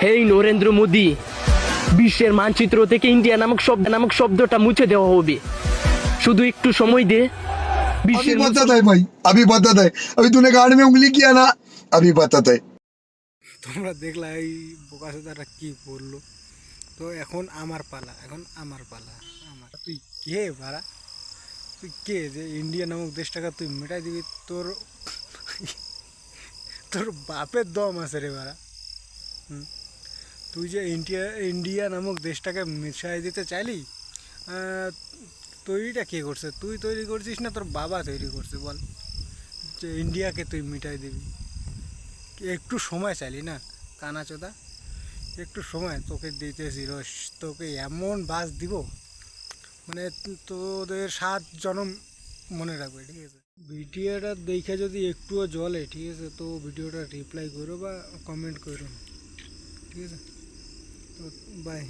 হেই নরেন্দ্র মোদি, বিশ্বের মানচিত্র থেকে ইন্ডিয়া নামক শব্দটা মুছে দেওয়া হবে। শুধু একটু সময় দে। अभी বিশ্বের बताता है भाई, अभी बताता है। अभी तूने गाड़ में उंगली किया ना, अभी बताता है। তোমরা দেখলা এই বোকাচোদাটা কি বললো। তো এখন আমার পালা, আমার। তুই কে ভাড়া? তুই কে যে ইন্ডিয়া নামক দেশটাকে তুই মেটাই দিবি? তোর তোর বাপের দম আছে রে ভাড়া। তুই যে ইন্ডিয়া নামক দেশটাকে মিশাই দিতে চাইলি, তৈরিটা কে করছে? তুই তৈরি করছিস না তোর বাবা তৈরি করছে? বল, যে ইন্ডিয়াকে তুই মিটাই দিবি। একটু সময় চাইলি না কানাচোদা, একটু সময় তোকে দিতেছি। তোকে এমন বাস দিব, মানে তোদের 7 জনম মনে রাখবে, ঠিক আছে? ভিডিওটা দেখে যদি একটুও জ্বলে, ঠিক আছে, তো ভিডিওটা রিপ্লাই করো বা কমেন্ট করো, ঠিক আছে? তো বাই।